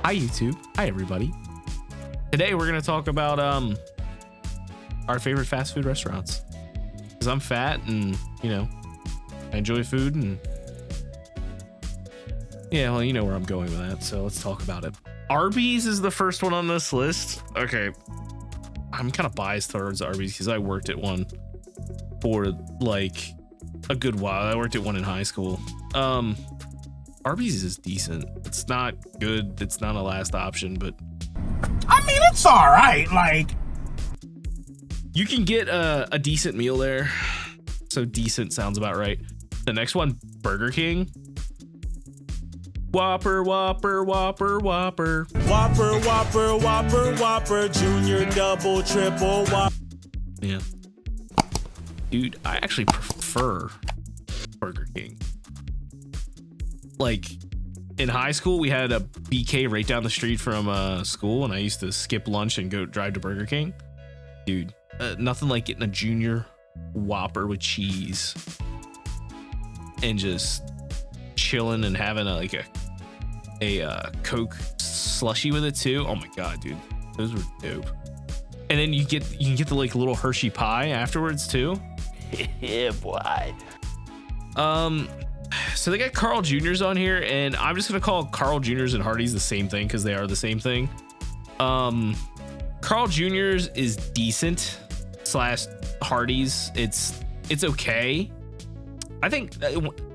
Hi YouTube. Hi everybody. Today we're gonna talk about our favorite fast food restaurants. Because I'm fat and I enjoy food and yeah, well, you know where I'm going with that, so let's talk about it. Arby's is the first one on this list. Okay, I'm kind of biased towards Arby's because I worked at one for like a good while. I worked at one in high school. Arby's is decent. It's not good. It's not a last option, but I mean, it's all right. Like, you can get a decent meal there. So decent sounds about right. The next one, Burger King. Whopper, Whopper, Whopper, Whopper. Whopper, Whopper, Whopper, Whopper, Junior, Double, Triple, Whopper. Yeah. Dude, I actually prefer Burger King. Like, in high school, we had a BK right down the street from school, and I used to skip lunch and go drive to Burger King. Dude, nothing like getting a Junior Whopper with cheese and just chilling and having a Coke slushy with it too. Oh my god, dude, those were dope. And then you can get the like little Hershey pie afterwards too. Yeah, boy. So they got Carl Jr.'s on here, and I'm just gonna call Carl Jr.'s and Hardee's the same thing because they are the same thing. Carl Jr.'s is decent / Hardee's. It's okay. I think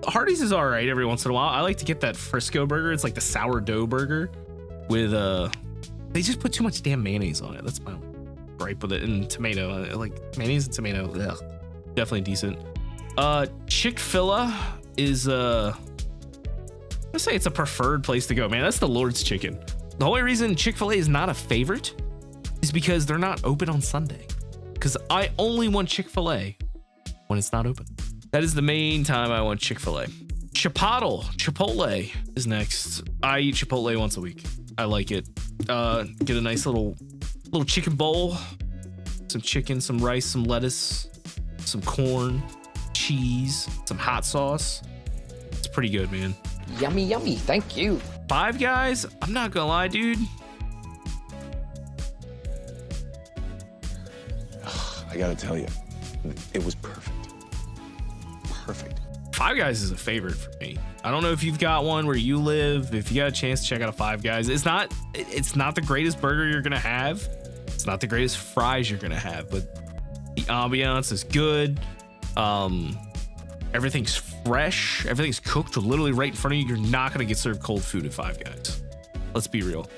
Hardee's is all right every once in a while. I like to get that Frisco burger. It's like the sourdough burger with they just put too much damn mayonnaise on it. That's my gripe with it. And tomato, like mayonnaise and tomato. Ugh, definitely decent. Chick-Fil-a is let's say it's a preferred place to go, man. That's the Lord's chicken. The only reason Chick-fil-A is not a favorite is because they're not open on Sunday. Because I only want Chick-fil-A when it's not open. That is the main time I want Chick-fil-A. Chipotle is next. I eat Chipotle once a week. I like it. Get a nice little chicken bowl, some chicken, some rice, some lettuce, some corn, cheese, some hot sauce. It's pretty good, man. Yummy, yummy. Thank you. Five Guys, I'm not gonna lie, dude. I gotta tell you, it was perfect. Perfect. Five Guys is a favorite for me. I don't know if you've got one where you live. If you got a chance to check out a Five Guys, it's not the greatest burger you're gonna have. It's not the greatest fries you're gonna have, but the ambiance is good. Everything's fresh. Everything's cooked literally right in front of you. You're not gonna get served cold food at Five Guys. Let's be real.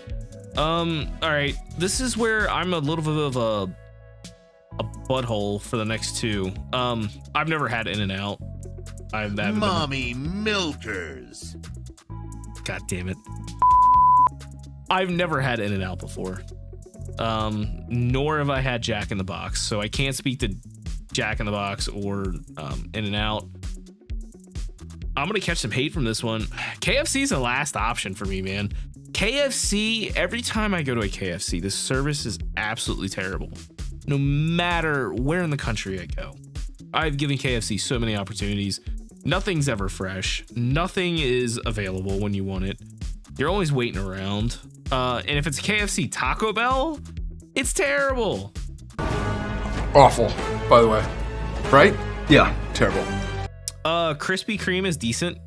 All right. This is where I'm a little bit of a butthole for the next two. I've never had In-N-Out. mommy milkers. God damn it. I've never had In-N-Out before. Nor have I had Jack in the Box. So I can't speak to Jack in the Box or In-N-Out. I'm gonna catch some hate from this one. KFC is the last option for me, man. KFC, every time I go to a KFC, the service is absolutely terrible. No matter where in the country I go. I've given KFC so many opportunities. Nothing's ever fresh. Nothing is available when you want it. You're always waiting around. And if it's KFC Taco Bell, it's terrible. Awful, by the way. Right? Yeah, terrible. Krispy Kreme is decent.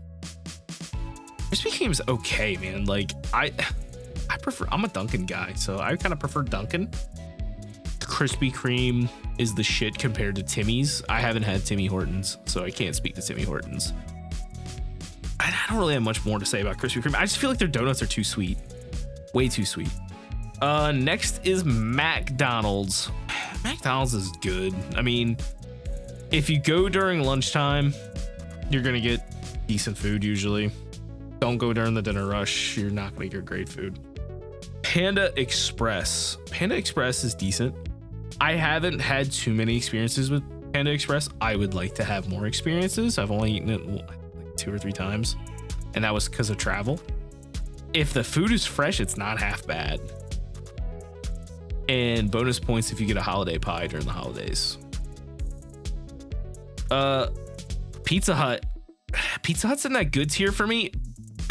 Krispy Kreme's okay, man. Like I prefer, I'm a Dunkin' guy, so I kind of prefer Dunkin'. Krispy Kreme is the shit compared to Timmy's. I haven't had Timmy Hortons, so I can't speak to Timmy Hortons. I don't really have much more to say about Krispy Kreme. I just feel like their donuts are too sweet. Way too sweet. Next is McDonald's. McDonald's is good. I mean, if you go during lunchtime, you're gonna get decent food usually. Don't go during the dinner rush. You're not gonna get great food. Panda Express. Panda Express is decent. I haven't had too many experiences with Panda Express. I would like to have more experiences. I've only eaten it like 2 or 3 times, and that was because of travel. If the food is fresh, it's not half bad. And bonus points if you get a holiday pie during the holidays. Pizza Hut. Pizza Hut's in that good tier for me.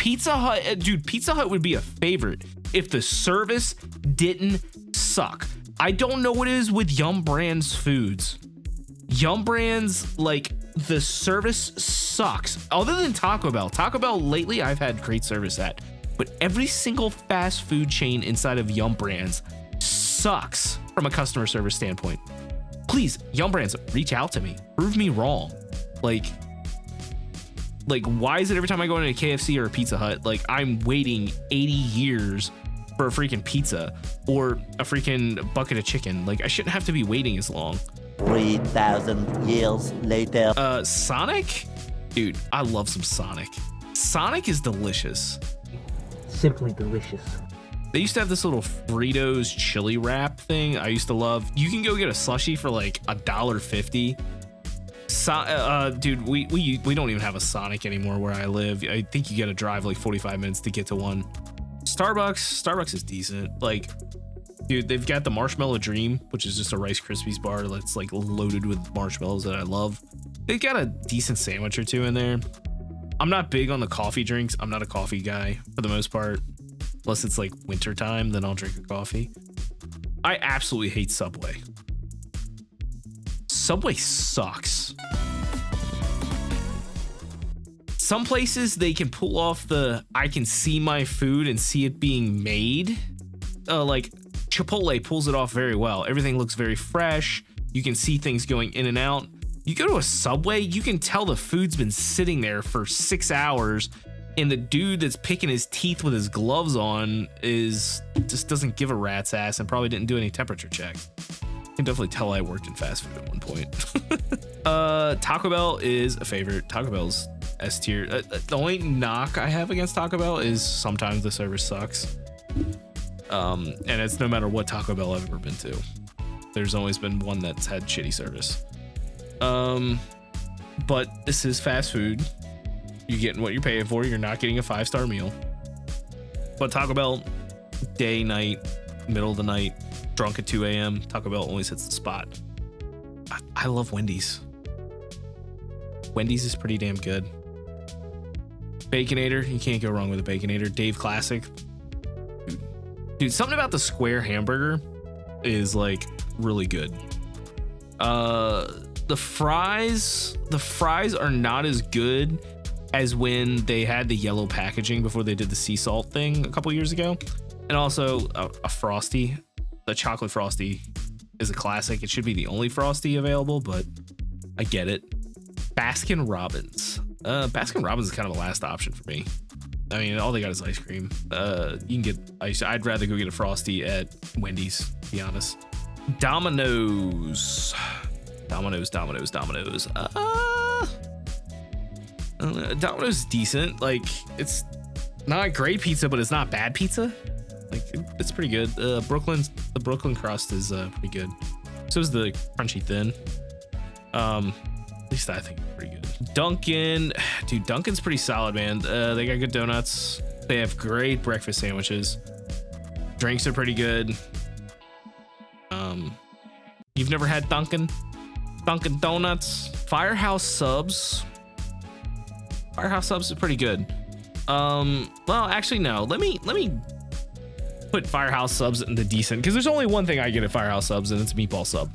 Pizza Hut, dude, Pizza Hut would be a favorite if the service didn't suck. I don't know what it is with Yum Brands foods. Yum Brands, like, the service sucks. Other than Taco Bell. Taco Bell lately I've had great service at. But every single fast food chain inside of Yum Brands sucks from a customer service standpoint. Please, Yum Brands, reach out to me. Prove me wrong. Like, why is it every time I go into a KFC or a Pizza Hut, like, I'm waiting 80 years for a freaking pizza or a freaking bucket of chicken? Like, I shouldn't have to be waiting as long. 3,000 years later. Sonic? Dude, I love some Sonic. Sonic is delicious. Simply delicious. They used to have this little Fritos chili wrap thing I used to love. You can go get a slushie for like $1.50. Dude, we don't even have a Sonic anymore where I live. I think you got to drive like 45 minutes to get to one. Starbucks is decent. Like, dude, they've got the Marshmallow Dream, which is just a Rice Krispies bar that's like loaded with marshmallows that I love. They've got a decent sandwich or two in there. I'm not big on the coffee drinks. I'm not a coffee guy for the most part. Unless it's like winter time, then I'll drink a coffee. I absolutely hate Subway. Subway sucks. Some places they can pull off the I can see my food and see it being made. Like Chipotle pulls it off very well. Everything looks very fresh. You can see things going in and out. You go to a Subway, you can tell the food's been sitting there for 6 hours, and the dude that's picking his teeth with his gloves on just doesn't give a rat's ass and probably didn't do any temperature checks. You can definitely tell I worked in fast food at one point. Taco Bell is a favorite. Taco Bell's S tier. The only knock I have against Taco Bell is sometimes the service sucks. And it's no matter what Taco Bell I've ever been to. There's always been one that's had shitty service. But this is fast food. You're getting what you're paying for. You're not getting a 5-star meal. But Taco Bell, day, night, middle of the night, drunk at 2 a.m. Taco Bell always hits the spot. I love Wendy's. Wendy's is pretty damn good. Baconator, you can't go wrong with a Baconator. Dave Classic. Dude, something about the square hamburger is like really good. The fries are not as good as when they had the yellow packaging before they did the sea salt thing a couple years ago. And also a Frosty, the chocolate Frosty is a classic. It should be the only Frosty available, but I get it. Baskin Robbins. Baskin Robbins is kind of a last option for me. I mean, all they got is ice cream. You can get ice. I'd rather go get a Frosty at Wendy's, to be honest. Domino's. Domino's is decent. Like, it's not great pizza, but it's not bad pizza. Like, it's pretty good. The Brooklyn crust is pretty good. So is the crunchy thin. At least I think it's pretty good. Dunkin', dude, Dunkin's pretty solid, man. They got good donuts. They have great breakfast sandwiches. Drinks are pretty good. You've never had Dunkin' Donuts? Firehouse Subs. Firehouse Subs is pretty good. Well, actually, no. Let me put Firehouse Subs into decent, because there's only one thing I get at Firehouse Subs, and it's meatball sub.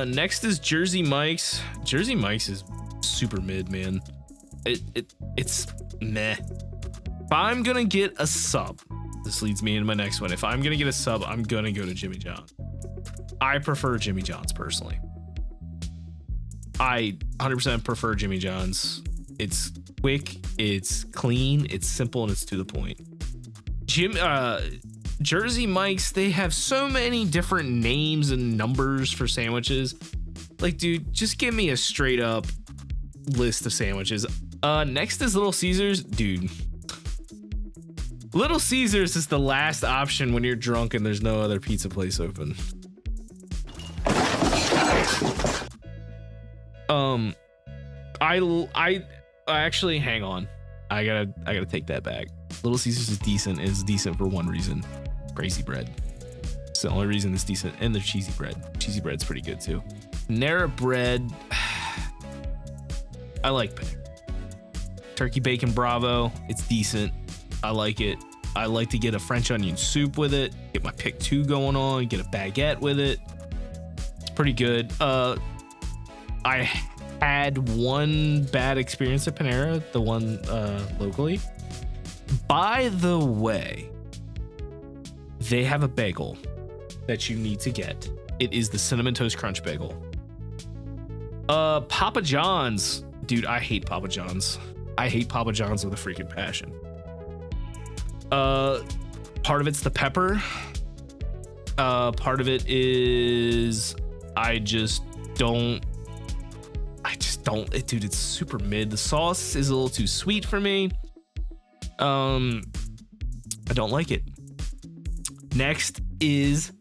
Next is Jersey Mike's. Jersey Mike's is super mid, man. It's meh. If I'm gonna get a sub, this leads me into my next one. If I'm gonna get a sub, I'm gonna go to Jimmy John's. I prefer Jimmy John's personally. I 100% prefer Jimmy John's. It's quick, it's clean, it's simple, and it's to the point. Jersey Mike's, they have so many different names and numbers for sandwiches. Like, dude, just give me a straight up list of sandwiches. Next is Little Caesars. Dude, Little Caesars is the last option when you're drunk and there's no other pizza place open. I actually, hang on. I gotta take that back. Little Caesars is decent. It's decent for one reason. Crazy bread. It's the only reason it's decent. And the cheesy bread. Cheesy bread's pretty good too. Panera bread. I like Panera. Turkey bacon Bravo. It's decent. I like it. I like to get a French onion soup with it, get my pick 2 going on, get a baguette with it. It's pretty good. I had one bad experience at Panera, the one locally. By the way, they have a bagel that you need to get. It is the Cinnamon Toast Crunch bagel. Papa John's. Dude, I hate Papa John's. I hate Papa John's with a freaking passion. Part of it's the pepper. Part of it is I just don't. Dude, it's super mid. The sauce is a little too sweet for me. I don't like it. Next is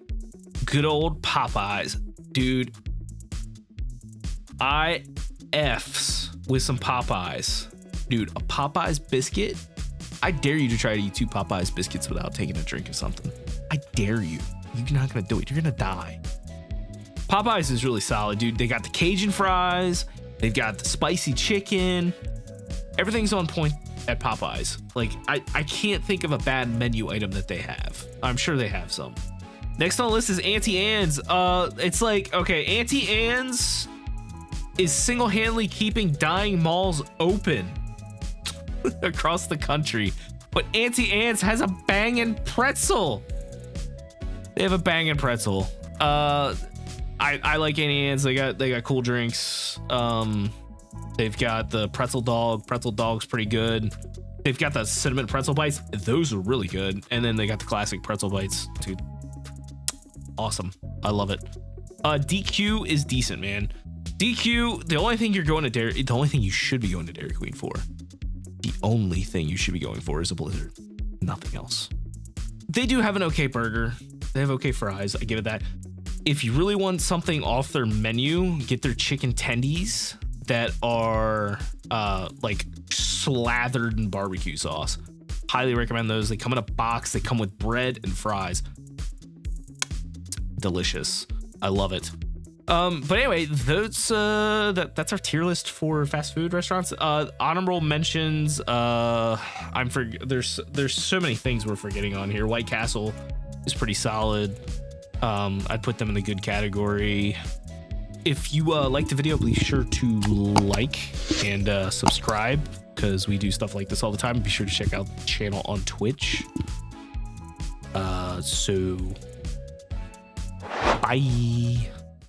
good old Popeyes. Dude, I F's with some Popeyes. Dude, a Popeyes biscuit. I dare you to try to eat 2 Popeyes biscuits without taking a drink of something. I dare you. You're not gonna do it. You're gonna die. Popeyes is really solid, dude. They got the Cajun fries. They've got the spicy chicken. Everything's on point at Popeyes. Like, I can't think of a bad menu item that they have. I'm sure they have some. Next on the list is Auntie Anne's. It's like, okay, Auntie Anne's is single-handedly keeping dying malls open across the country, but Auntie Anne's has a banging pretzel. They have a banging pretzel. I like Auntie Anne's. They got cool drinks. They've got the pretzel dog. Pretzel dog's pretty good. They've got the cinnamon pretzel bites. Those are really good. And then they got the classic pretzel bites, dude. Awesome. I love it. DQ is decent, man. DQ, the only thing you should be going to Dairy Queen for. The only thing you should be going for is a Blizzard. Nothing else. They do have an okay burger. They have okay fries. I give it that. If you really want something off their menu, get their chicken tendies that are like slathered in barbecue sauce. Highly recommend those. They come in a box. They come with bread and fries. Delicious. I love it. But anyway, that's our tier list for fast food restaurants. Honorable mentions. There's so many things we're forgetting on here. White Castle is pretty solid. I'd put them in the good category. If you like the video, be sure to like and subscribe, because we do stuff like this all the time. Be sure to check out the channel on Twitch. So bye.